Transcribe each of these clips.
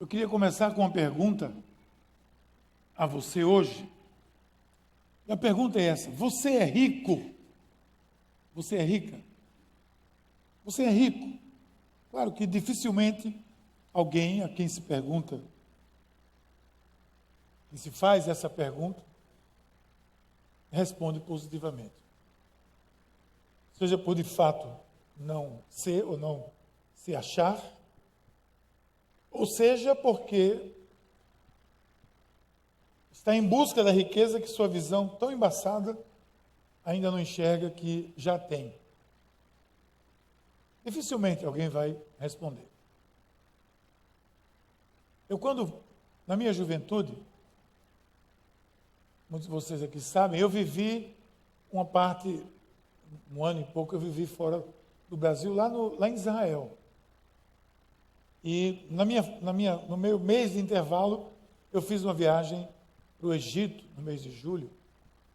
queria começar com uma pergunta a você hoje. E a pergunta é essa: você é rico? Você é rica? Você é rico? Claro que dificilmente alguém a quem se pergunta, e se faz essa pergunta, responde positivamente. Seja por de fato não ser ou não se achar, ou seja porque está em busca da riqueza que sua visão tão embaçada ainda não enxerga que já tem. Dificilmente alguém vai responder. Na minha juventude, muitos de vocês aqui sabem, eu vivi uma parte, um ano e pouco, eu vivi fora do Brasil, lá em Israel. E no meu mês de intervalo, eu fiz uma viagem para o Egito, no mês de julho,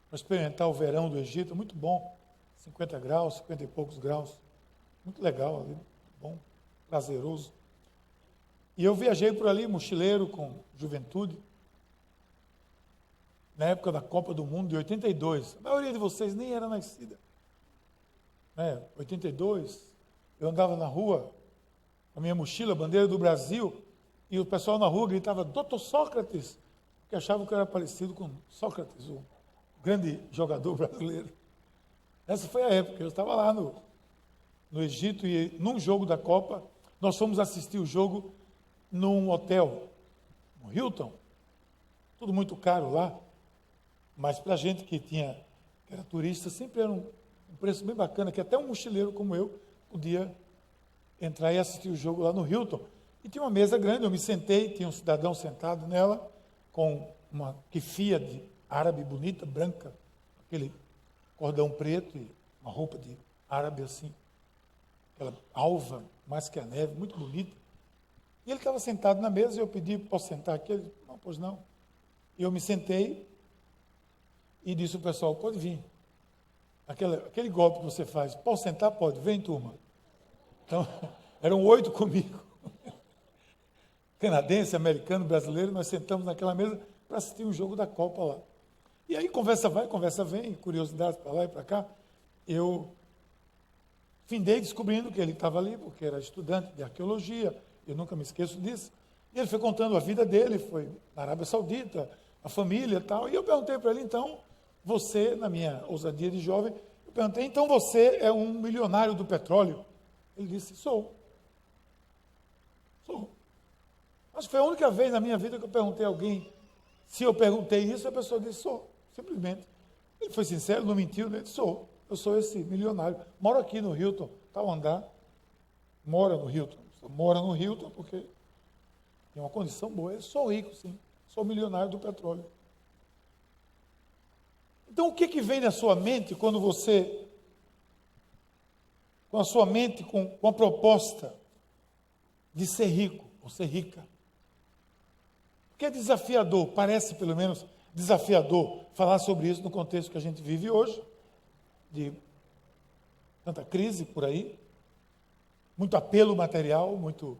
para experimentar o verão do Egito, muito bom, 50 graus, 50 e poucos graus, muito legal ali, bom, prazeroso. E eu viajei por ali, mochileiro, com juventude, na época da Copa do Mundo de 82. A maioria de vocês nem era nascida. 82, eu andava na rua, com a minha mochila, bandeira do Brasil, e o pessoal na rua gritava, Doutor Sócrates, porque achavam que eu era parecido com Sócrates, o grande jogador brasileiro. Essa foi a época, eu estava lá no Egito, e num jogo da Copa, nós fomos assistir o jogo num hotel, no Hilton, tudo muito caro lá, mas para a gente que era turista, sempre era um preço bem bacana, que até um mochileiro como eu podia entrar e assistir o jogo lá no Hilton. E tinha uma mesa grande, eu me sentei, tinha um cidadão sentado nela, com uma quefia de árabe bonita, branca, aquele cordão preto e uma roupa de árabe assim, aquela alva, mais que a neve, muito bonita. E ele estava sentado na mesa e eu pedi, posso sentar aqui? Ele disse, não, pois não. E eu me sentei e disse ao pessoal, pode vir. Aquele golpe que você faz, posso sentar? Pode, vem turma. Então, eram 8 comigo. Canadense, americano, brasileiro, nós sentamos naquela mesa para assistir um jogo da Copa lá. E aí, conversa vai, conversa vem, curiosidades para lá e para cá. Eu findei descobrindo que ele estava ali, porque era estudante de arqueologia, eu nunca me esqueço disso. E ele foi contando a vida dele, foi na Arábia Saudita, a família e tal. E eu perguntei para ele, então, você, na minha ousadia de jovem, eu perguntei, então você é um milionário do petróleo? Ele disse, sou. Acho que foi a única vez na minha vida que eu perguntei a alguém, se eu perguntei isso, a pessoa disse, sou, simplesmente. Ele foi sincero, não mentiu, ele disse, sou. Eu sou esse milionário. Moro aqui no Hilton, tal andar. Mora no Hilton porque tem uma condição boa. Eu sou rico, sim. Sou milionário do petróleo. Então, o que vem na sua mente quando você, com a sua mente, com a proposta de ser rico ou ser rica? Porque é desafiador, parece pelo menos desafiador falar sobre isso no contexto que a gente vive hoje, de tanta crise por aí, muito apelo material, muita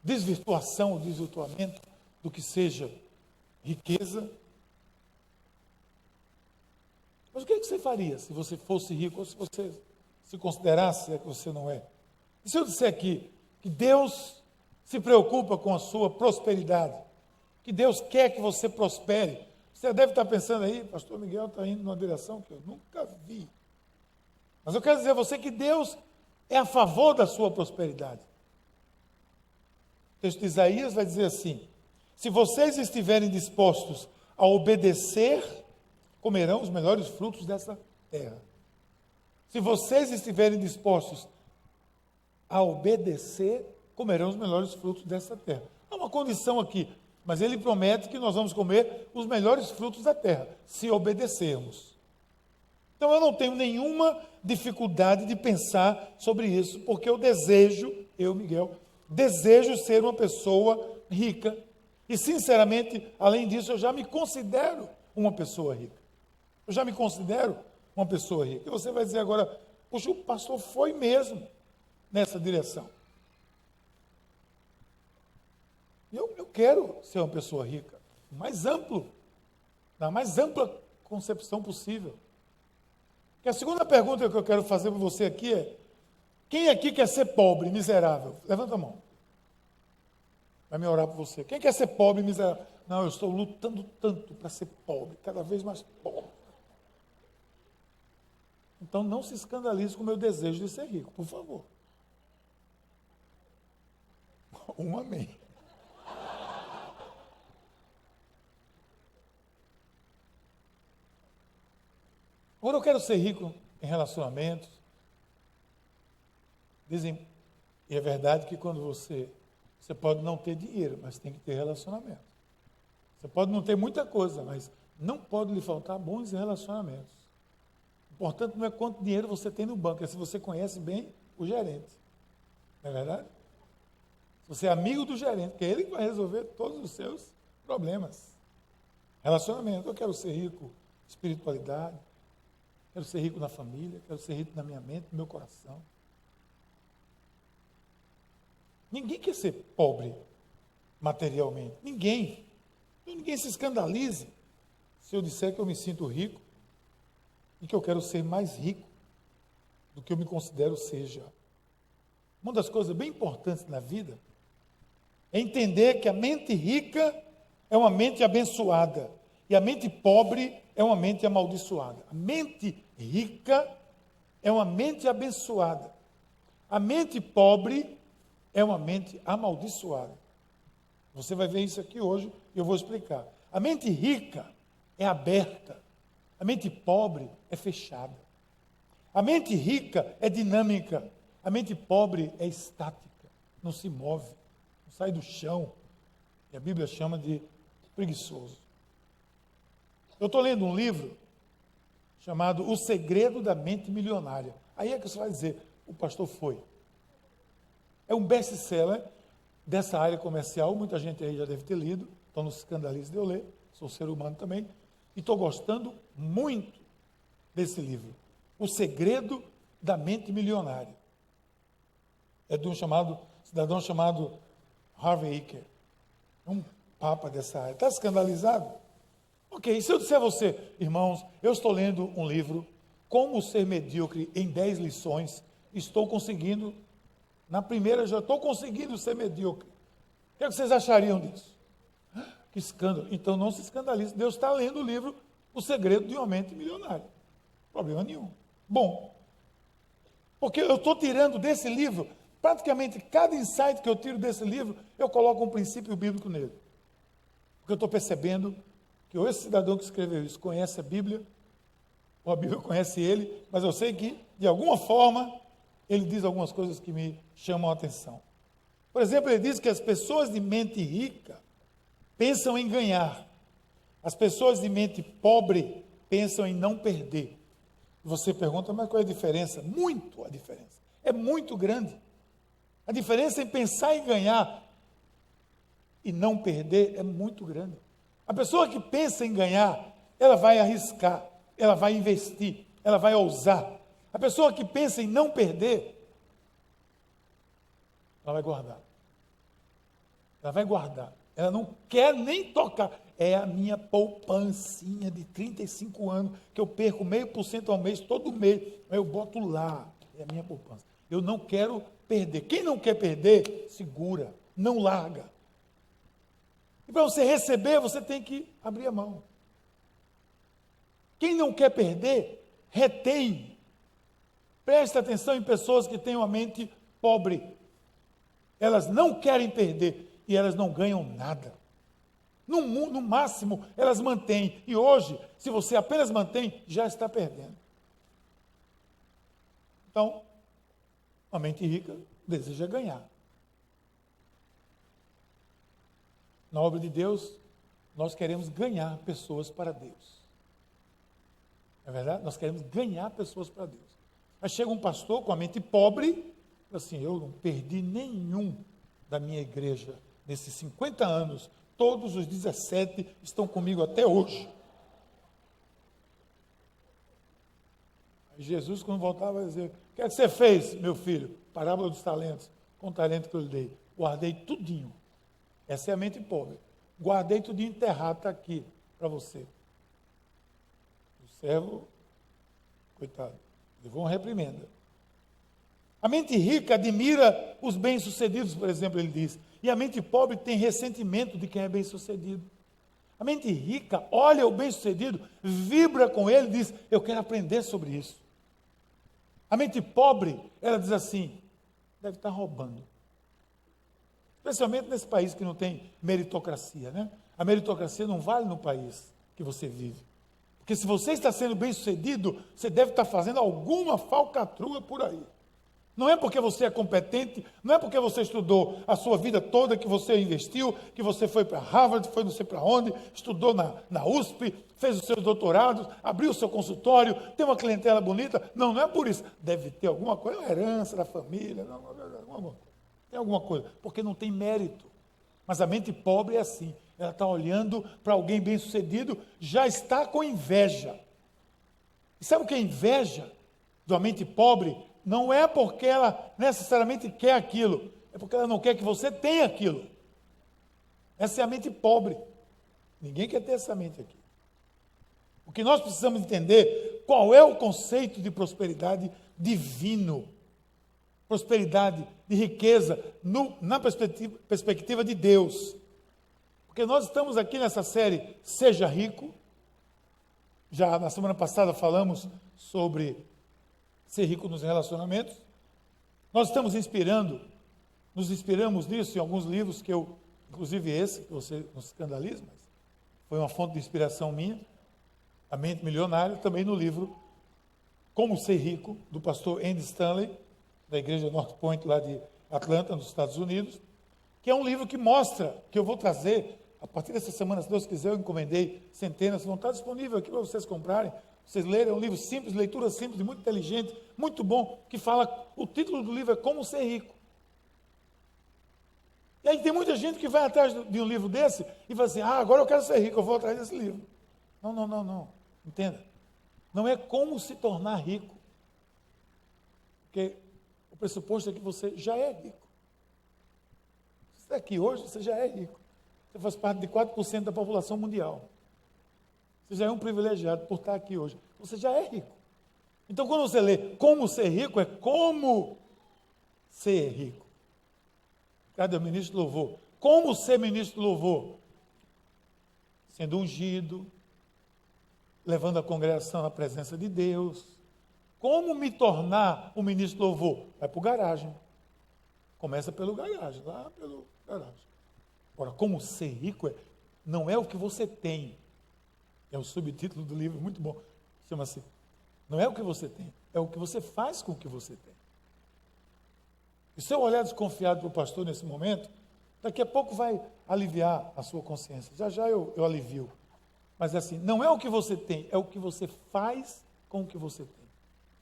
desvirtuação, desvirtuamento do que seja riqueza. Mas o que você faria se você fosse rico, ou se você se considerasse que você não é? E se eu disser aqui que Deus se preocupa com a sua prosperidade, que Deus quer que você prospere? Você deve estar pensando aí, pastor Miguel está indo numa direção que eu nunca vi. Mas eu quero dizer a você que Deus é a favor da sua prosperidade. O texto de Isaías vai dizer assim, se vocês estiverem dispostos a obedecer, comerão os melhores frutos dessa terra. Se vocês estiverem dispostos a obedecer, comerão os melhores frutos dessa terra. Há uma condição aqui, mas ele promete que nós vamos comer os melhores frutos da terra, se obedecermos. Então eu não tenho nenhuma dificuldade de pensar sobre isso, porque eu, Miguel, desejo ser uma pessoa rica. E sinceramente, além disso, eu já me considero uma pessoa rica. Eu já me considero uma pessoa rica. E você vai dizer agora, poxa, o pastor foi mesmo nessa direção. quero ser uma pessoa rica, mais amplo, na mais ampla concepção possível. E a segunda pergunta que eu quero fazer para você aqui é: quem aqui quer ser pobre, miserável? Levanta a mão. Vai me orar por você. Quem quer ser pobre, miserável? Não, eu estou lutando tanto para ser pobre, cada vez mais pobre. Então não se escandalize com o meu desejo de ser rico, por favor. Um amém. Agora eu quero ser rico em relacionamentos. Dizem, e é verdade que quando você pode não ter dinheiro, mas tem que ter relacionamento. Você pode não ter muita coisa, mas não pode lhe faltar bons relacionamentos. O importante não é quanto dinheiro você tem no banco, é se você conhece bem o gerente. Não é verdade? Se você é amigo do gerente, que é ele que vai resolver todos os seus problemas. Relacionamento. Eu quero ser rico em espiritualidade, quero ser rico na família, quero ser rico na minha mente, no meu coração. Ninguém quer ser pobre materialmente. Ninguém. Então, ninguém se escandalize se eu disser que eu me sinto rico e que eu quero ser mais rico do que eu me considero seja. Uma das coisas bem importantes na vida é entender que a mente rica é uma mente abençoada e a mente pobre é uma mente amaldiçoada. A mente rica é uma mente abençoada. A mente pobre é uma mente amaldiçoada. Você vai ver isso aqui hoje e eu vou explicar. A mente rica é aberta. A mente pobre é fechada. A mente rica é dinâmica. A mente pobre é estática. Não se move. Não sai do chão. E a Bíblia chama de preguiçoso. Eu estou lendo um livro chamado O Segredo da Mente Milionária. Aí é que você vai dizer, o pastor foi. É um best-seller dessa área comercial, muita gente aí já deve ter lido, então não se escandalize de eu ler, sou ser humano também, e estou gostando muito desse livro, O Segredo da Mente Milionária. É de um cidadão chamado Harvey Iker, um papa dessa área. Está escandalizado? Ok, se eu disser a você, irmãos, eu estou lendo um livro, Como Ser Medíocre em 10 lições, estou conseguindo. Na primeira, já estou conseguindo ser medíocre. O que vocês achariam disso? Que escândalo. Então, não se escandalize. Deus está lendo o livro O Segredo de uma Mente Milionária. Problema nenhum. Bom, porque eu estou tirando desse livro, praticamente cada insight que eu tiro desse livro, eu coloco um princípio bíblico nele. Porque eu estou percebendo que ou esse cidadão que escreveu isso conhece a Bíblia, ou a Bíblia conhece ele, mas eu sei que, de alguma forma, ele diz algumas coisas que me chamam a atenção. Por exemplo, ele diz que as pessoas de mente rica pensam em ganhar. As pessoas de mente pobre pensam em não perder. Você pergunta, mas qual é a diferença? Muito a diferença. É muito grande. A diferença em pensar em ganhar e não perder é muito grande. A pessoa que pensa em ganhar, ela vai arriscar, ela vai investir, ela vai ousar. A pessoa que pensa em não perder, ela vai guardar. Ela vai guardar. Ela não quer nem tocar. É a minha poupancinha de 35 anos, que eu perco 0,5% ao mês, todo mês. Aí eu boto lá. É a minha poupança. Eu não quero perder. Quem não quer perder, segura. Não larga. E para você receber, você tem que abrir a mão. Quem não quer perder, retém. Preste atenção em pessoas que têm uma mente pobre. Elas não querem perder e elas não ganham nada. No máximo, elas mantêm. E hoje, se você apenas mantém, já está perdendo. Então, a mente rica deseja ganhar. Na obra de Deus, nós queremos ganhar pessoas para Deus. Não é verdade? Nós queremos ganhar pessoas para Deus. Aí chega um pastor com a mente pobre, assim, eu não perdi nenhum da minha igreja nesses 50 anos, todos os 17 estão comigo até hoje. Aí Jesus, quando voltava, vai dizer, o que é que você fez, meu filho? Parábola dos talentos, com o talento que eu lhe dei. Guardei tudinho. Essa é a mente pobre. Guardei tudo enterrado, está aqui para você. O servo, coitado, levou uma reprimenda. A mente rica admira os bem-sucedidos, por exemplo, ele diz. E a mente pobre tem ressentimento de quem é bem-sucedido. A mente rica olha o bem-sucedido, vibra com ele e diz, eu quero aprender sobre isso. A mente pobre, ela diz assim, deve estar roubando. Especialmente nesse país que não tem meritocracia, né? A meritocracia não vale no país que você vive. Porque se você está sendo bem-sucedido, você deve estar fazendo alguma falcatrua por aí. Não é porque você é competente, não é porque você estudou a sua vida toda, que você investiu, que você foi para Harvard, foi não sei para onde, estudou na USP, fez os seus doutorados, abriu o seu consultório, tem uma clientela bonita. Não, não é por isso. Deve ter alguma coisa, uma herança da família, tem alguma coisa, porque não tem mérito. Mas a mente pobre é assim, ela está olhando para alguém bem-sucedido, já está com inveja. E sabe o que é inveja de uma mente pobre? Não é porque ela necessariamente quer aquilo, é porque ela não quer que você tenha aquilo. Essa é a mente pobre. Ninguém quer ter essa mente aqui. O que nós precisamos entender, qual é o conceito de prosperidade divino, prosperidade de riqueza, na perspectiva de Deus. Porque nós estamos aqui nessa série Seja Rico. Já na semana passada falamos sobre ser rico nos relacionamentos. Nós estamos nos inspiramos nisso em alguns livros que eu, inclusive esse, que você não se escandaliza, mas foi uma fonte de inspiração minha, A Mente Milionária, também no livro Como Ser Rico, do pastor Andy Stanley, da igreja North Point, lá de Atlanta, nos Estados Unidos, que é um livro que mostra, que eu vou trazer, a partir dessa semana, se Deus quiser, eu encomendei centenas, vão estar disponível aqui para vocês comprarem, vocês lerem, é um livro simples, leitura simples, muito inteligente, muito bom, que fala, o título do livro é Como Ser Rico. E aí tem muita gente que vai atrás de um livro desse e fala assim, agora eu quero ser rico, eu vou atrás desse livro. Não, entenda. Não é como se tornar rico. Porque o pressuposto é que você já é rico. Se você está aqui hoje, você já é rico. Você faz parte de 4% da população mundial. Você já é um privilegiado por estar aqui hoje. Você já é rico. Então, quando você lê Como Ser Rico, é como ser rico. Cadê o ministro do louvor? Como ser ministro do louvor? Sendo ungido, levando a congregação na presença de Deus. Como me tornar um ministro do louvor? Vai para o garagem. Começa pelo garagem, lá pelo garagem. Agora, como ser rico não é o que você tem. É o subtítulo do livro, muito bom. Chama-se, não é o que você tem, é o que você faz com o que você tem. E se eu olhar desconfiado para o pastor nesse momento, daqui a pouco vai aliviar a sua consciência. Já eu alivio. Mas é assim, não é o que você tem, é o que você faz com o que você tem.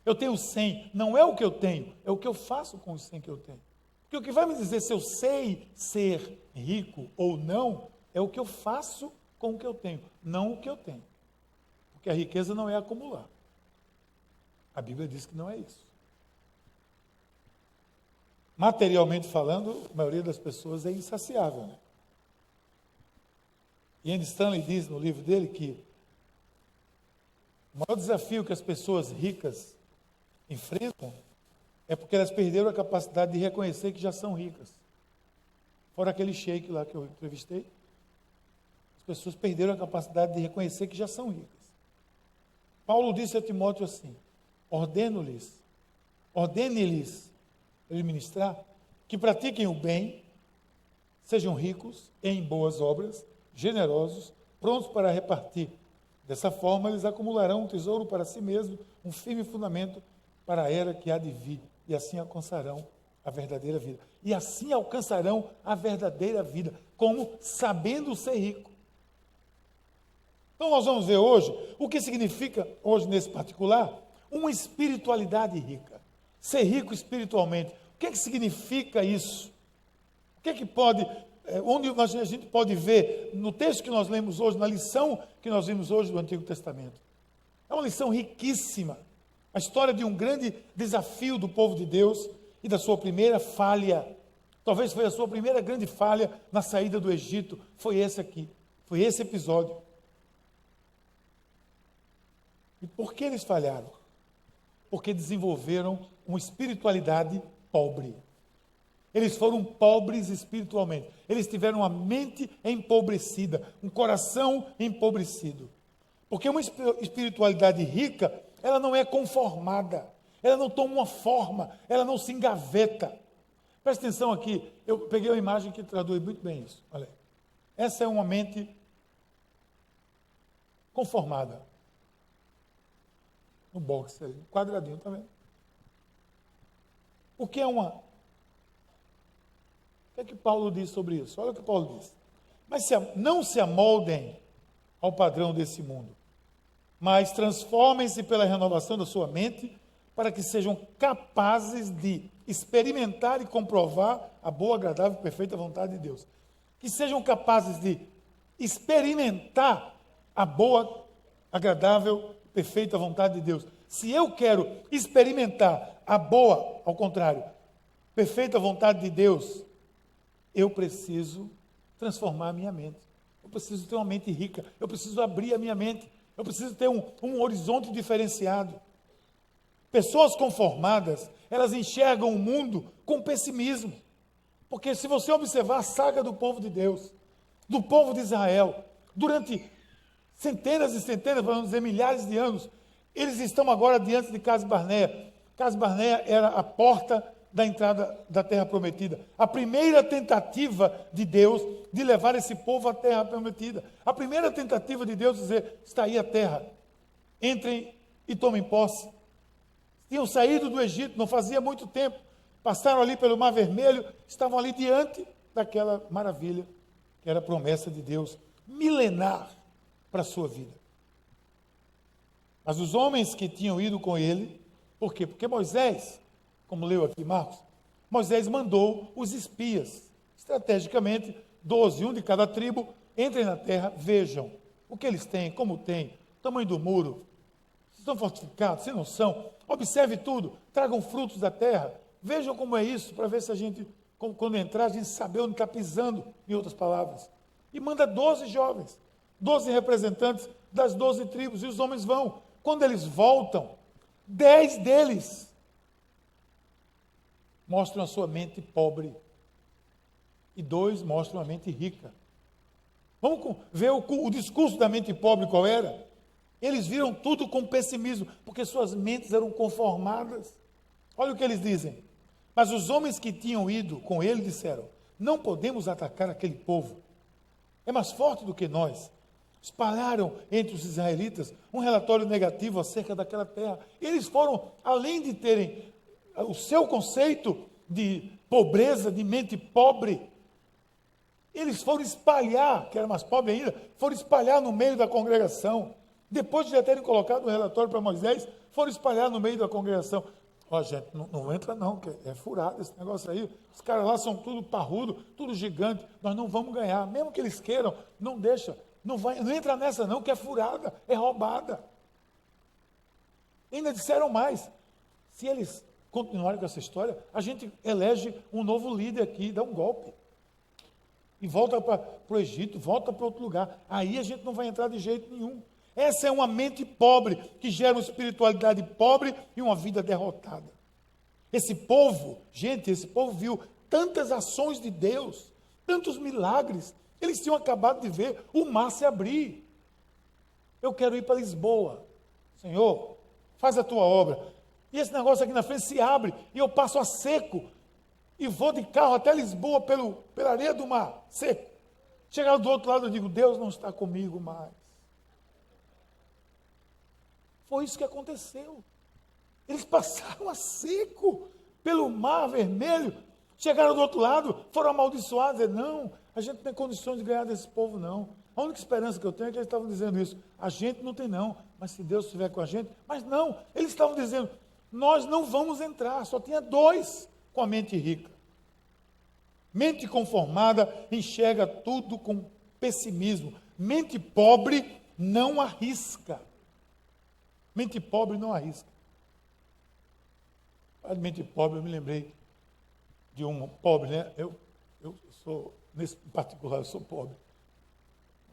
Eu tenho 100, não é o que eu tenho, é o que eu faço com os 100 que eu tenho. Porque o que vai me dizer se eu sei ser rico ou não, é o que eu faço com o que eu tenho, não o que eu tenho. Porque a riqueza não é acumular. A Bíblia diz que não é isso. Materialmente falando, a maioria das pessoas é insaciável, né? E Andy Stanley diz no livro dele que o maior desafio que as pessoas ricas enfrentam é porque elas perderam a capacidade de reconhecer que já são ricas. Fora aquele sheik lá que eu entrevistei, as pessoas perderam a capacidade de reconhecer que já são ricas. Paulo disse a Timóteo assim, ordene-lhes, ele ministrar, que pratiquem o bem, sejam ricos em boas obras, generosos, prontos para repartir. Dessa forma, eles acumularão um tesouro para si mesmos, um firme fundamento para a era que há de vir, e assim alcançarão a verdadeira vida. E assim alcançarão a verdadeira vida, como sabendo ser rico. Então, nós vamos ver hoje o que significa, hoje nesse particular, uma espiritualidade rica. Ser rico espiritualmente. O que é que significa isso? O que é que pode, onde a gente pode ver no texto que nós lemos hoje, na lição que nós vimos hoje do Antigo Testamento? É uma lição riquíssima. A história de um grande desafio do povo de Deus e da sua primeira falha Talvez foi a sua primeira grande falha na saída do Egito. Foi esse aqui. Foi esse episódio. E por que eles falharam? Porque desenvolveram uma espiritualidade pobre. Eles foram pobres espiritualmente. Eles tiveram uma mente empobrecida, um coração empobrecido. Porque uma espiritualidade rica, ela não é conformada. Ela não toma uma forma, ela não se engaveta. Presta atenção aqui, eu peguei uma imagem que traduz muito bem isso. Olha aí. Essa é uma mente conformada. No box ali, quadradinho, tá vendo? O que é uma... O que é que Paulo diz sobre isso? Olha o que Paulo diz. Mas não se amoldem ao padrão desse mundo, mas transformem-se pela renovação da sua mente, para que sejam capazes de experimentar e comprovar a boa, agradável e perfeita vontade de Deus. Que sejam capazes de experimentar a boa, agradável, perfeita vontade de Deus. Se eu quero experimentar a boa, ao contrário, perfeita vontade de Deus, eu preciso transformar a minha mente. Eu preciso ter uma mente rica. Eu preciso abrir a minha mente. Eu preciso ter um horizonte diferenciado. Pessoas conformadas, elas enxergam o mundo com pessimismo. Porque se você observar a saga do povo de Deus, do povo de Israel, durante centenas e centenas, vamos dizer milhares de anos, eles estão agora diante de Cades Barneia. Cades Barneia era a porta da entrada da terra prometida. A primeira tentativa de Deus de levar esse povo à terra prometida. A primeira tentativa de Deus de dizer, está aí a terra, entrem e tomem posse. Tinham saído do Egito, não fazia muito tempo, passaram ali pelo Mar Vermelho, estavam ali diante daquela maravilha, que era a promessa de Deus, milenar para a sua vida. Mas os homens que tinham ido com ele, por quê? Porque Moisés, como leu aqui Marcos, Moisés mandou os espias, estrategicamente, 12, um de cada tribo, entrem na terra, vejam o que eles têm, como têm, o tamanho do muro, se estão fortificados, se não são, observe tudo, tragam frutos da terra, vejam como é isso, para ver se a gente, quando entrar, a gente saber onde está pisando, em outras palavras. E manda 12 jovens, 12 representantes das 12 tribos, e os homens vão. Quando eles voltam, 10 deles mostram a sua mente pobre e 2 mostram a mente rica. Vamos ver o discurso da mente pobre qual era? Eles viram tudo com pessimismo, porque suas mentes eram conformadas. Olha o que eles dizem. Mas os homens que tinham ido com ele disseram, não podemos atacar aquele povo. É mais forte do que nós. Espalharam entre os israelitas um relatório negativo acerca daquela terra. Eles foram, além de terem o seu conceito de pobreza, de mente pobre, eles foram espalhar, que era mais pobre ainda, foram espalhar no meio da congregação. Depois de já terem colocado um relatório para Moisés, foram espalhar no meio da congregação. Ó, gente, não entra não, que é furado esse negócio aí. Os caras lá são tudo parrudo, tudo gigante. Nós não vamos ganhar. Mesmo que eles queiram, não deixa. Não entra nessa não, que é furada, é roubada. Ainda disseram mais. Se eles continuarem com essa história, a gente elege um novo líder aqui, dá um golpe. E volta para o Egito, volta para outro lugar. Aí a gente não vai entrar de jeito nenhum. Essa é uma mente pobre, que gera uma espiritualidade pobre e uma vida derrotada. Esse povo, gente, esse povo viu tantas ações de Deus, tantos milagres. Eles tinham acabado de ver o mar se abrir. Eu quero ir para Lisboa. Senhor, faz a tua obra. E esse negócio aqui na frente se abre, e eu passo a seco, e vou de carro até Lisboa pela areia do mar, seco. Chegar do outro lado, eu digo, Deus não está comigo mais. Foi isso que aconteceu. Eles passaram a seco pelo Mar Vermelho, chegaram do outro lado, foram amaldiçoados, e não, a gente não tem condições de ganhar desse povo, não. A única esperança que eu tenho é que eles estavam dizendo isso. A gente não tem não, mas se Deus estiver com a gente, mas não, eles estavam dizendo, nós não vamos entrar, só tinha 2 com a mente rica. Mente conformada enxerga tudo com pessimismo. Mente pobre não arrisca. Mente pobre não arrisca. A mente pobre, eu me lembrei de um pobre, né? Eu sou, nesse particular, eu sou pobre.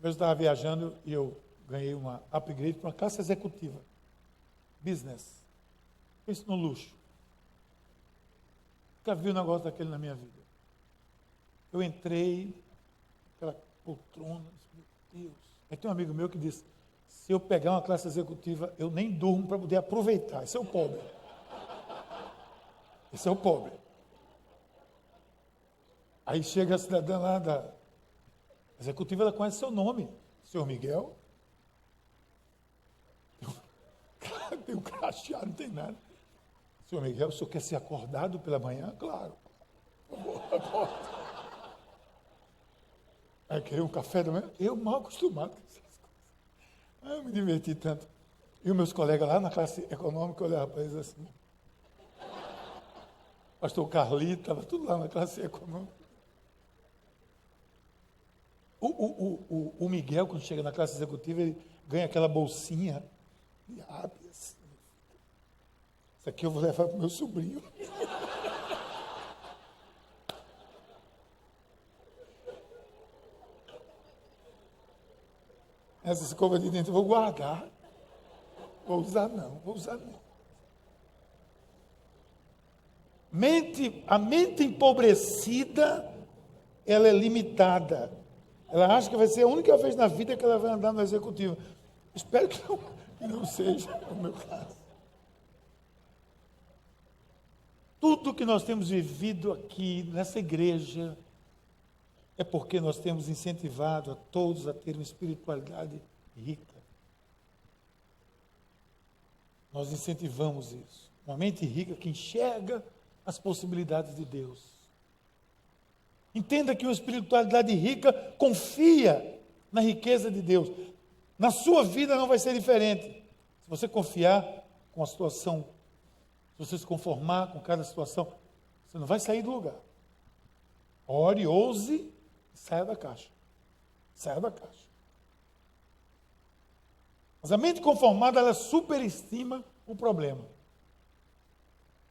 Eu estava viajando e eu ganhei uma upgrade para uma classe executiva. Business. Penso no luxo. Nunca vi um negócio daquele na minha vida. Eu entrei, aquela poltrona, meu Deus. Aí tem um amigo meu que disse, se eu pegar uma classe executiva, eu nem durmo para poder aproveitar. Esse é o pobre. Esse é o pobre. Aí chega a cidadã lá da executiva, ela conhece seu nome. Senhor Miguel. Tem um crachá, não tem nada. Senhor Miguel, o senhor quer ser acordado pela manhã? Claro. Acorda. Aí querer um café da manhã? Eu mal acostumado com essas coisas. Aí eu me diverti tanto. E os meus colegas lá na classe econômica olhavam para eles assim. Pastor Carlito, estava tudo lá na classe econômica. O Miguel, quando chega na classe executiva, ele ganha aquela bolsinha e abre assim. Isso aqui eu vou levar para o meu sobrinho. Essa escova de dentro eu vou guardar. Vou usar não. A mente empobrecida, ela é limitada. Ela acha que vai ser a única vez na vida que ela vai andar no executivo. Espero que não seja o meu caso. Tudo que nós temos vivido aqui nessa igreja é porque nós temos incentivado a todos a ter uma espiritualidade rica. Nós incentivamos isso. Uma mente rica que enxerga as possibilidades de Deus. Entenda que uma espiritualidade rica confia na riqueza de Deus. Na sua vida não vai ser diferente. Se você confiar com a situação, se você se conformar com cada situação, você não vai sair do lugar. Ore, ouse, saia da caixa. Saia da caixa. Mas a mente conformada, ela superestima o problema.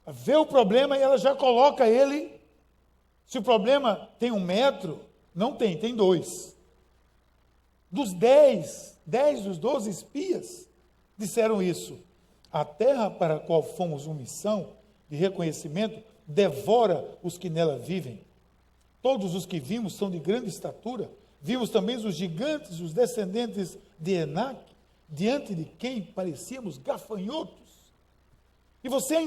Ela vê o problema e ela já coloca ele. Se o problema tem 1 metro, não tem 2. Dos 10 dos 12 espias disseram isso. A terra para a qual fomos uma missão de reconhecimento devora os que nela vivem. Todos os que vimos são de grande estatura. Vimos também os gigantes, os descendentes de Enac, diante de quem parecíamos gafanhotos. E você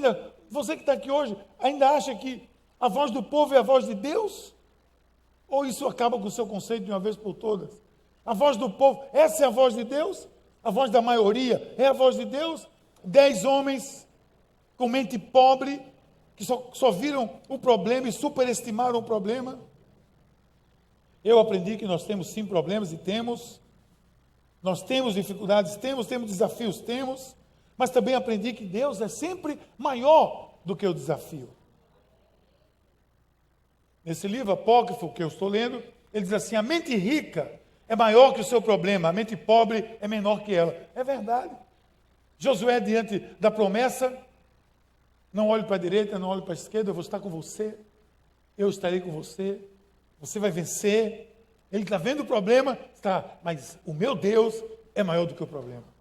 que está aqui hoje, ainda acha que a voz do povo é a voz de Deus? Ou isso acaba com o seu conceito de uma vez por todas? A voz do povo, essa é a voz de Deus? A voz da maioria é a voz de Deus? 10 homens com mente pobre, que só viram o problema e superestimaram o problema. Eu aprendi que nós temos sim problemas e temos. Nós temos dificuldades, temos desafios, temos. Mas também aprendi que Deus é sempre maior do que o desafio. Nesse livro apócrifo que eu estou lendo, ele diz assim, a mente rica é maior que o seu problema, a mente pobre é menor que ela. É verdade. Josué, diante da promessa, não olhe para a direita, não olhe para a esquerda, eu vou estar com você, eu estarei com você, você vai vencer. Ele está vendo o problema, está, mas o meu Deus é maior do que o problema.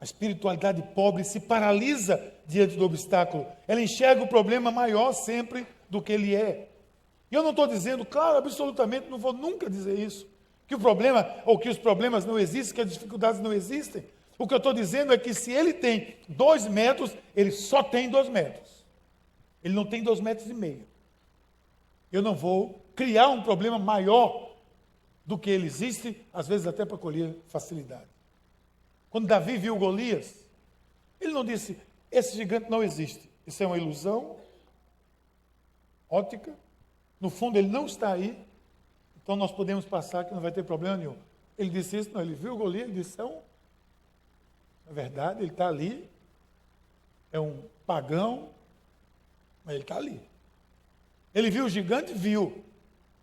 A espiritualidade pobre se paralisa diante do obstáculo. Ela enxerga o problema maior sempre do que ele é. E eu não estou dizendo, claro, absolutamente, não vou nunca dizer isso, que o problema, ou que os problemas não existem, que as dificuldades não existem. O que eu estou dizendo é que se ele tem 2 metros, ele só tem 2 metros. Ele não tem 2,5 metros. Eu não vou criar um problema maior do que ele existe, às vezes até para colher facilidade. Quando Davi viu Golias, ele não disse, esse gigante não existe. Isso é uma ilusão ótica. No fundo, ele não está aí. Então, nós podemos passar que não vai ter problema nenhum. Ele disse isso, não. Ele viu Golias, ele disse, na verdade, ele está ali. É um pagão, mas ele está ali. Ele viu o gigante? Viu.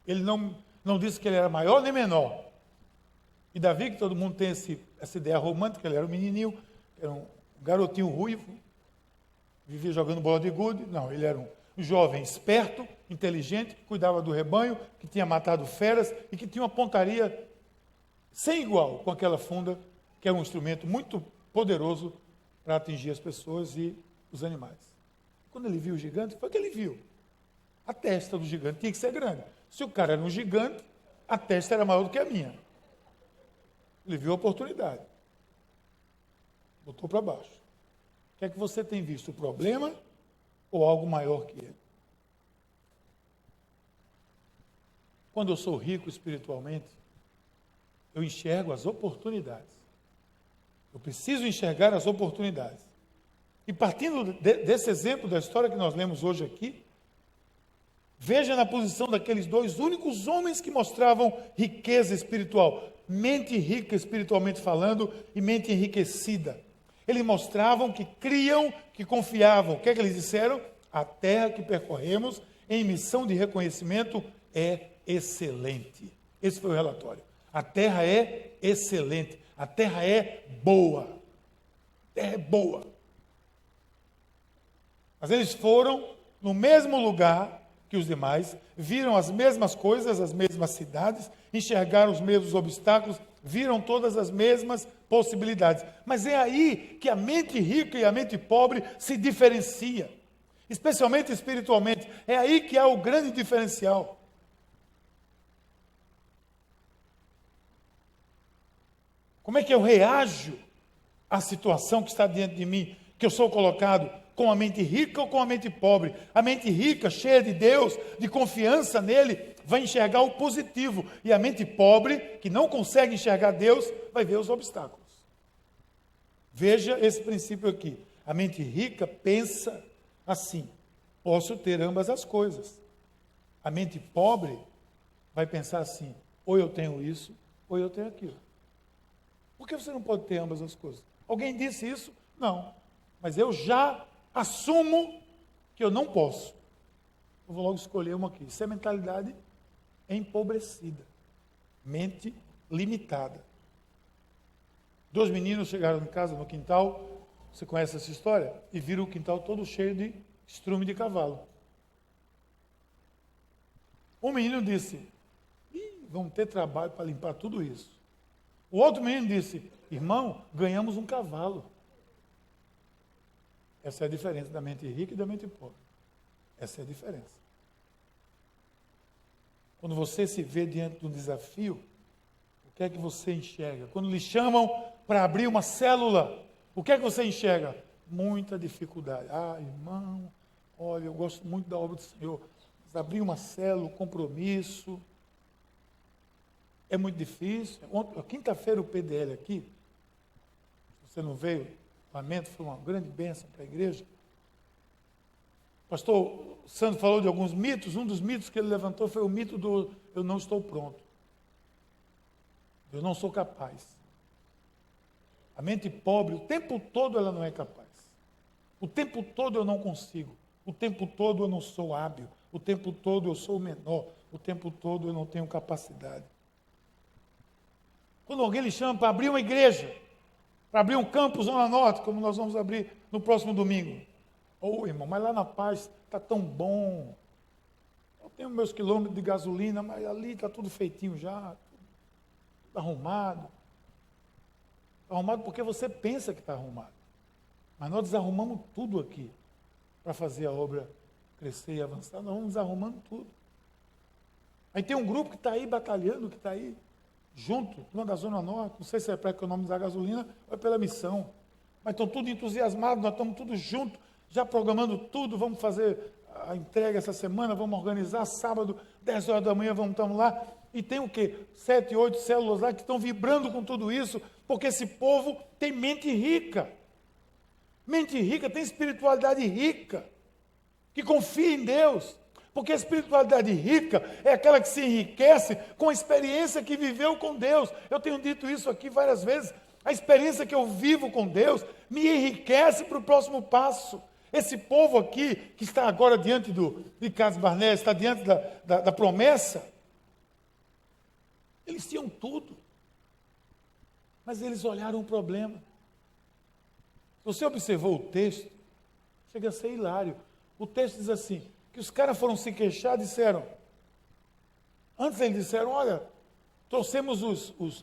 Ele não disse que ele era maior nem menor. E Davi, que todo mundo tem essa ideia romântica, ele era um menininho, era um garotinho ruivo. Vivia jogando bola de gude? Não, ele era um jovem esperto, inteligente, que cuidava do rebanho, que tinha matado feras e que tinha uma pontaria sem igual com aquela funda, que era um instrumento muito poderoso para atingir as pessoas e os animais. Quando ele viu o gigante, foi o que ele viu. A testa do gigante tinha que ser grande. Se o cara era um gigante, a testa era maior do que a minha. Ele viu a oportunidade. Botou para baixo. O que é que você tem visto? O problema ou algo maior que ele? Quando eu sou rico espiritualmente, eu enxergo as oportunidades. Eu preciso enxergar as oportunidades. E partindo desse exemplo da história que nós lemos hoje aqui, veja na posição daqueles dois únicos homens que mostravam riqueza espiritual, mente rica espiritualmente falando e mente enriquecida. Eles mostravam que criam, que confiavam. O que é que eles disseram? A terra que percorremos em missão de reconhecimento é excelente. Esse foi o relatório. A terra é excelente. A terra é boa. A terra é boa. Mas eles foram no mesmo lugar que os demais, viram as mesmas coisas, as mesmas cidades, enxergaram os mesmos obstáculos, viram todas as mesmas possibilidades. Mas é aí que a mente rica e a mente pobre se diferencia, especialmente espiritualmente. É aí que há o grande diferencial. Como é que eu reajo à situação que está diante de mim, que eu sou colocado com a mente rica ou com a mente pobre? A mente rica, cheia de Deus, de confiança nele, vai enxergar o positivo. E a mente pobre, que não consegue enxergar Deus, vai ver os obstáculos. Veja esse princípio aqui. A mente rica pensa assim: posso ter ambas as coisas. A mente pobre vai pensar assim: ou eu tenho isso, ou eu tenho aquilo. Por que você não pode ter ambas as coisas? Alguém disse isso? Não. Mas eu já assumo que eu não posso. Eu vou logo escolher uma aqui. Isso é mentalidade empobrecida. Mente limitada. Dois meninos chegaram em casa, no quintal, você conhece essa história? E viram o quintal todo cheio de estrume de cavalo. Um menino disse: vamos ter trabalho para limpar tudo isso. O outro menino disse: irmão, ganhamos um cavalo. Essa é a diferença da mente rica e da mente pobre. Essa é a diferença. Quando você se vê diante de um desafio, o que é que você enxerga? Quando lhe chamam para abrir uma célula, o que é que você enxerga? Muita dificuldade. Ah, irmão, olha, eu gosto muito da obra do Senhor. Mas abrir uma célula, um compromisso, é muito difícil. Quinta-feira o PDL aqui, você não veio, lamento, foi uma grande bênção para a igreja. O pastor Sandro falou de alguns mitos. Um dos mitos que ele levantou foi o mito do eu não estou pronto. Eu não sou capaz. A mente pobre, o tempo todo ela não é capaz. O tempo todo eu não consigo. O tempo todo eu não sou hábil. O tempo todo eu sou menor. O tempo todo eu não tenho capacidade. Quando alguém lhe chama para abrir uma igreja, para abrir um campus Zona Norte, como nós vamos abrir no próximo domingo. Irmão, mas lá na Paz está tão bom. Eu tenho meus quilômetros de gasolina, mas ali está tudo feitinho já, tudo arrumado. Está arrumado porque você pensa que está arrumado. Mas nós desarrumamos tudo aqui para fazer a obra crescer e avançar. Nós vamos desarrumando tudo. Aí tem um grupo que está aí batalhando, que está aí junto, lá da Zona Norte, não sei se é para economizar gasolina ou é pela missão, mas estão tudo entusiasmados, nós estamos todos juntos, já programando tudo, vamos fazer a entrega essa semana, vamos organizar, sábado, 10 horas da manhã, estamos lá, e tem o quê? 7, 8 células lá que estão vibrando com tudo isso, porque esse povo tem mente rica, tem espiritualidade rica, que confia em Deus. Porque a espiritualidade rica é aquela que se enriquece com a experiência que viveu com Deus. Eu tenho dito isso aqui várias vezes. A experiência que eu vivo com Deus me enriquece para o próximo passo. Esse povo aqui, que está agora diante de Cades Barnés, está diante da promessa, eles tinham tudo. Mas eles olharam o problema. Se você observou o texto, Chega a ser hilário. O texto diz assim, que os caras foram se queixar, disseram, antes eles disseram, olha, trouxemos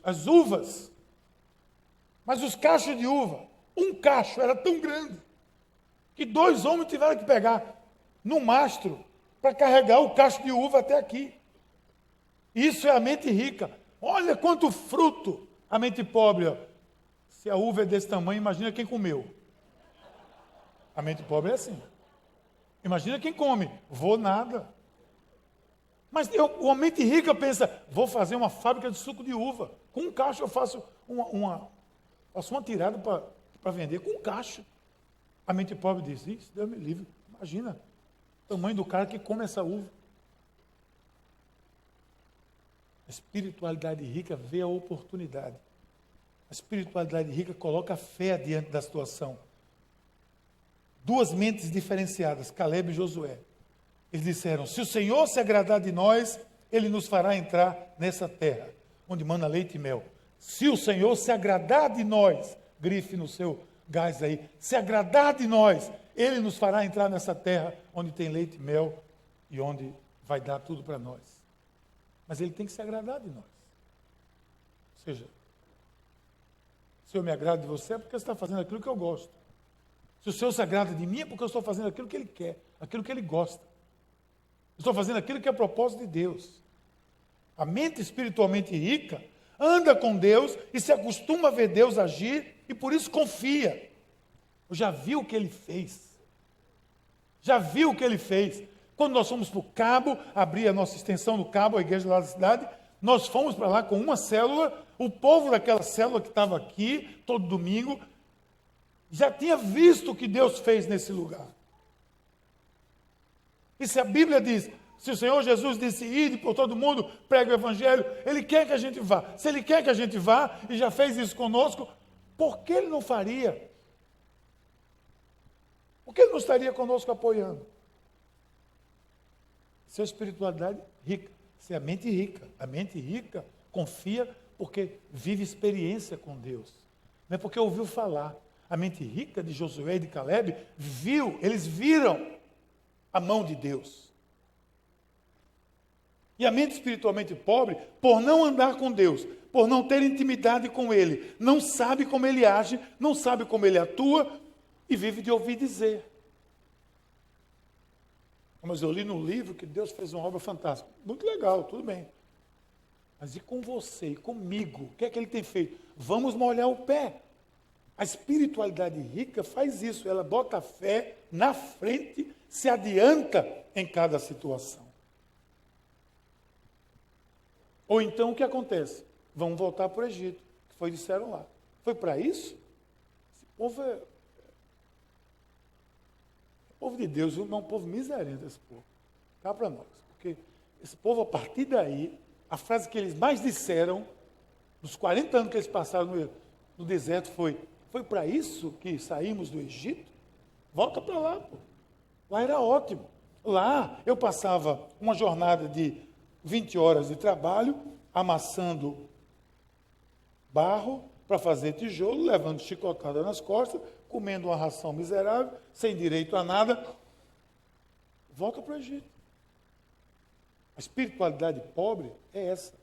as uvas, mas os cachos de uva, um cacho era tão grande, que 2 homens tiveram que pegar no mastro para carregar o cacho de uva até aqui. Isso é a mente rica. Olha quanto fruto. A mente pobre, ó. Se a uva é desse tamanho, imagina quem comeu. A mente pobre é assim. Imagina quem come. Vou nada. Mas a mente rica pensa, vou fazer uma fábrica de suco de uva. Com um cacho eu faço uma tirada para vender. Com um cacho. A mente pobre diz, isso, Deus me livre. Imagina o tamanho do cara que come essa uva. A espiritualidade rica vê a oportunidade. A espiritualidade rica coloca a fé diante da situação. 2 mentes diferenciadas, Caleb e Josué. Eles disseram, se o Senhor se agradar de nós, Ele nos fará entrar nessa terra, onde mana leite e mel. Se o Senhor se agradar de nós, grife no seu gás aí, se agradar de nós, Ele nos fará entrar nessa terra, onde tem leite e mel, e onde vai dar tudo para nós. Mas Ele tem que se agradar de nós. Ou seja, se eu me agrado de você, é porque você está fazendo aquilo que eu gosto. Se o Senhor se agrada de mim, é porque eu estou fazendo aquilo que Ele quer, aquilo que Ele gosta. Eu estou fazendo aquilo que é propósito de Deus. A mente espiritualmente rica anda com Deus e se acostuma a ver Deus agir e por isso confia. Eu já vi o que Ele fez. Já vi o que Ele fez. Quando nós fomos para o Cabo, abrir a nossa extensão do Cabo, a igreja lá da cidade, nós fomos para lá com uma célula, o povo daquela célula que estava aqui, todo domingo, já tinha visto o que Deus fez nesse lugar. E se a Bíblia diz, se o Senhor Jesus disse, ide por todo mundo, pregue o Evangelho, Ele quer que a gente vá. Se Ele quer que a gente vá, e já fez isso conosco, por que Ele não faria? Por que Ele não estaria conosco apoiando? Isso é espiritualidade rica. Isso é a mente rica. A mente rica confia porque vive experiência com Deus. Não é porque ouviu falar. A mente rica de Josué e de Caleb eles viram a mão de Deus. E a mente espiritualmente pobre, por não andar com Deus, por não ter intimidade com Ele, não sabe como Ele age, não sabe como Ele atua e vive de ouvir dizer. Mas eu li no livro que Deus fez uma obra fantástica. Muito legal, tudo bem. Mas e com você, e comigo? O que é que Ele tem feito? Vamos molhar o pé. A espiritualidade rica faz isso. Ela bota a fé na frente, se adianta em cada situação. Ou então o que acontece? Vão voltar para o Egito, que foi disseram lá. Foi para isso? Esse povo é povo de Deus, não é um povo miserento esse povo. Cá para nós. Porque esse povo, a partir daí, a frase que eles mais disseram, nos 40 anos que eles passaram no deserto, foi para isso que saímos do Egito? Volta para lá, pô. Lá era ótimo. Lá eu passava uma jornada de 20 horas de trabalho, amassando barro para fazer tijolo, levando chicotada nas costas, comendo uma ração miserável, sem direito a nada. Volta para o Egito. A espiritualidade pobre é essa.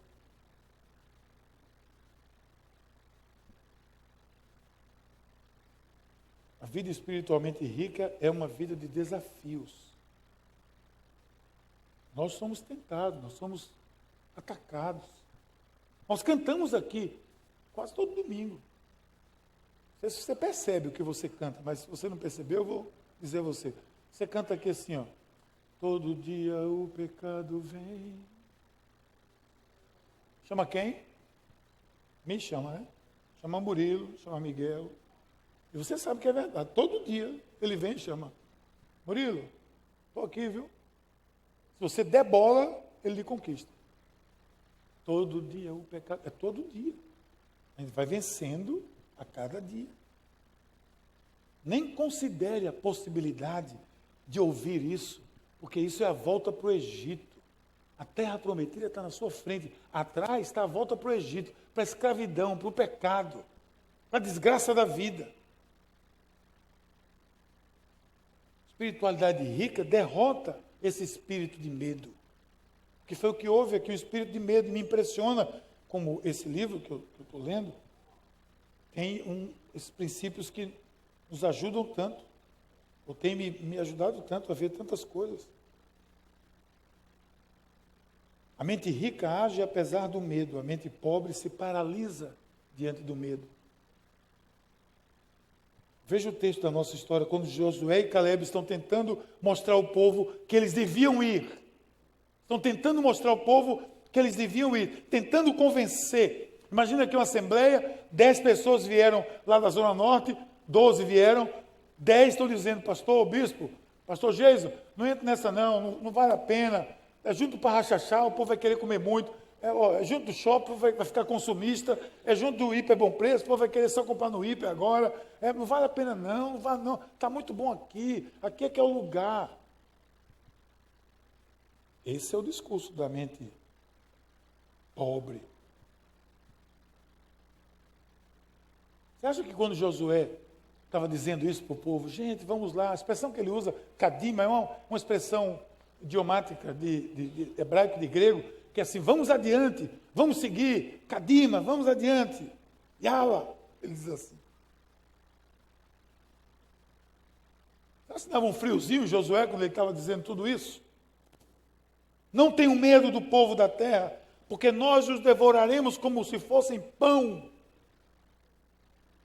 A vida espiritualmente rica é uma vida de desafios. Nós somos tentados, nós somos atacados. Nós cantamos aqui quase todo domingo. Não sei se você percebe o que você canta, mas se você não percebeu, eu vou dizer a você. Você canta aqui assim, ó. Todo dia o pecado vem. Chama quem? Me chama, né? Chama Murilo, chama Miguel. E você sabe que é verdade. Todo dia ele vem e chama. Murilo, estou aqui, viu? Se você der bola, ele lhe conquista. Todo dia o pecado. É todo dia. A gente vai vencendo a cada dia. Nem considere a possibilidade de ouvir isso, porque isso é a volta para o Egito. A terra prometida está na sua frente. Atrás está a volta para o Egito, para a escravidão, para o pecado, para a desgraça da vida. Espiritualidade rica derrota esse espírito de medo. Que foi o que houve aqui, o espírito de medo me impressiona, como esse livro que eu estou lendo, tem esses princípios que nos ajudam tanto, ou tem me ajudado tanto a ver tantas coisas. A mente rica age apesar do medo, a mente pobre se paralisa diante do medo. Veja o texto da nossa história, quando Josué e Caleb estão tentando mostrar ao povo que eles deviam ir. Estão tentando mostrar ao povo que eles deviam ir, tentando convencer. Imagina que uma assembleia, 10 pessoas vieram lá da Zona Norte, 12 vieram, 10 estão dizendo, pastor, bispo, pastor Geiso, não entra nessa não vale a pena. É junto para rachachar, o povo vai querer comer muito. É junto do shopping, o povo vai ficar consumista. É junto do hiper bom preço, o povo vai querer só comprar no hiper agora. Não vale a pena não vale não. Está muito bom aqui é que é o lugar. Esse é o discurso da mente pobre. Você acha que quando Josué estava dizendo isso para o povo, gente, vamos lá, a expressão que ele usa, kadima, é uma expressão idiomática de hebraico, de grego, que é assim, vamos adiante, vamos seguir, kadima, vamos adiante, yala, ele diz assim. Será que dava um friozinho Josué quando ele estava dizendo tudo isso? Não tenham medo do povo da terra, porque nós os devoraremos como se fossem pão.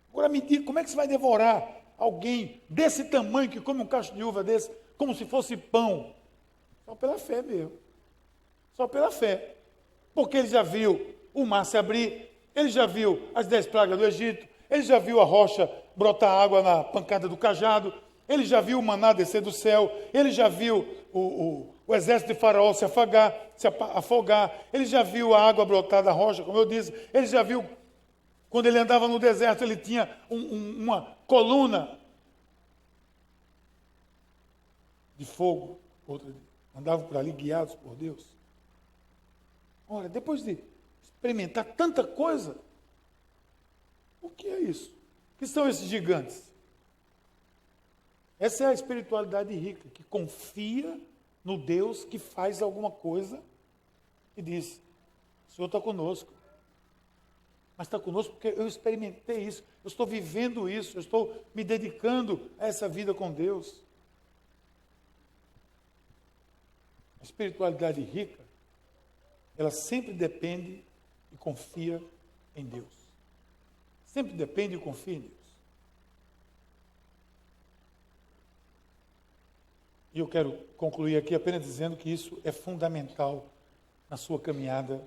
Agora me diga, como é que você vai devorar alguém desse tamanho que come um cacho de uva desse, como se fosse pão? Só pela fé mesmo. Só pela fé. Porque ele já viu o mar se abrir, ele já viu as 10 pragas do Egito, ele já viu a rocha brotar água na pancada do cajado, ele já viu o maná descer do céu, ele já viu o exército de Faraó se afogar, ele já viu a água brotar da rocha, como eu disse, ele já viu, quando ele andava no deserto, ele tinha uma coluna de fogo, andavam por ali guiados por Deus. Olha, depois de experimentar tanta coisa, o que é isso? O que são esses gigantes? Essa é a espiritualidade rica, que confia no Deus que faz alguma coisa e diz, o Senhor está conosco. Mas está conosco porque eu experimentei isso, eu estou vivendo isso, eu estou me dedicando a essa vida com Deus. A espiritualidade rica, ela sempre depende e confia em Deus. Sempre depende e confia em Deus. E eu quero concluir aqui apenas dizendo que isso é fundamental na sua caminhada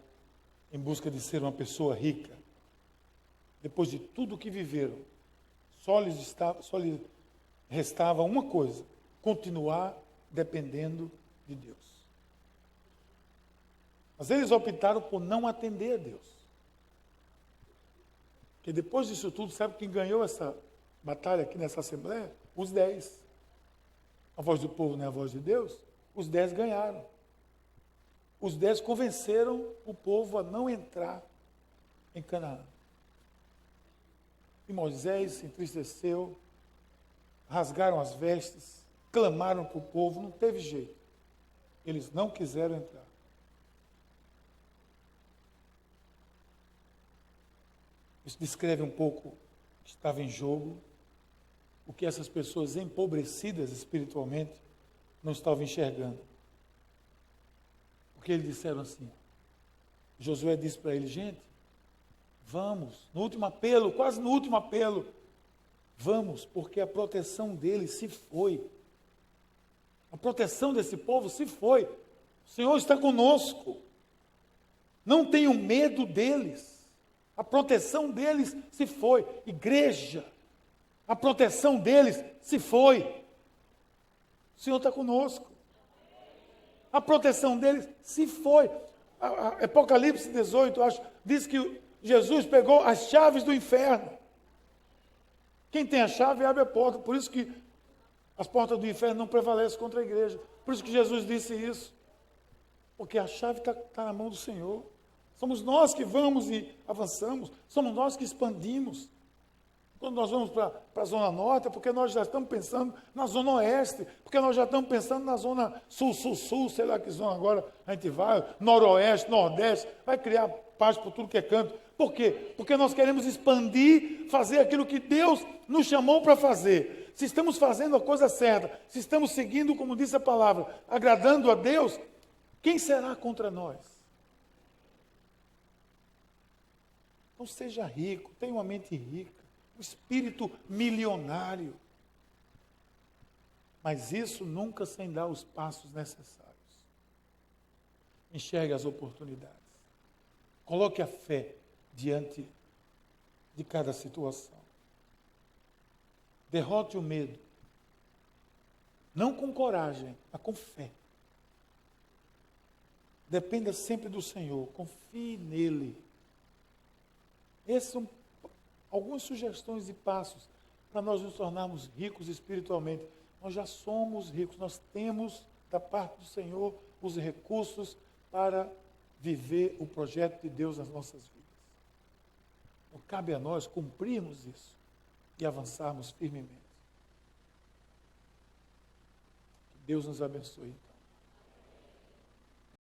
em busca de ser uma pessoa rica. Depois de tudo o que viveram, só lhes restava uma coisa: continuar dependendo de Deus. Mas eles optaram por não atender a Deus. Porque depois disso tudo, sabe quem ganhou essa batalha aqui nessa Assembleia? Os 10. A voz do povo não é a voz de Deus? Os 10 ganharam. Os 10 convenceram o povo a não entrar em Canaã. E Moisés se entristeceu, rasgaram as vestes, clamaram para o povo, não teve jeito. Eles não quiseram entrar. Isso descreve um pouco o que estava em jogo, o que essas pessoas empobrecidas espiritualmente não estavam enxergando. Porque eles disseram assim, Josué disse para eles, gente, vamos, no último apelo, quase no último apelo, vamos, porque a proteção deles se foi. A proteção desse povo se foi. O Senhor está conosco. Não tenham medo deles. A proteção deles se foi. Igreja, a proteção deles se foi. O Senhor está conosco. A proteção deles se foi. A Apocalipse 18, acho, diz que Jesus pegou as chaves do inferno. Quem tem a chave abre a porta. Por isso que as portas do inferno não prevalecem contra a igreja. Por isso que Jesus disse isso. Porque a chave está na mão do Senhor. Somos nós que vamos e avançamos. Somos nós que expandimos. Quando nós vamos para a Zona Norte, é porque nós já estamos pensando na Zona Oeste, porque nós já estamos pensando na Zona Sul, sei lá que zona agora a gente vai, Noroeste, Nordeste, vai criar paz por tudo que é canto. Por quê? Porque nós queremos expandir, fazer aquilo que Deus nos chamou para fazer. Se estamos fazendo a coisa certa, se estamos seguindo, como disse a palavra, agradando a Deus, quem será contra nós? Não seja rico, tenha uma mente rica, um espírito milionário. Mas isso nunca sem dar os passos necessários. Enxergue as oportunidades. Coloque a fé diante de cada situação. Derrote o medo. Não com coragem, mas com fé. Dependa sempre do Senhor. Confie nele. Essas são algumas sugestões e passos para nós nos tornarmos ricos espiritualmente. Nós já somos ricos, nós temos da parte do Senhor os recursos para viver o projeto de Deus nas nossas vidas. Então, cabe a nós cumprirmos isso e avançarmos firmemente. Que Deus nos abençoe.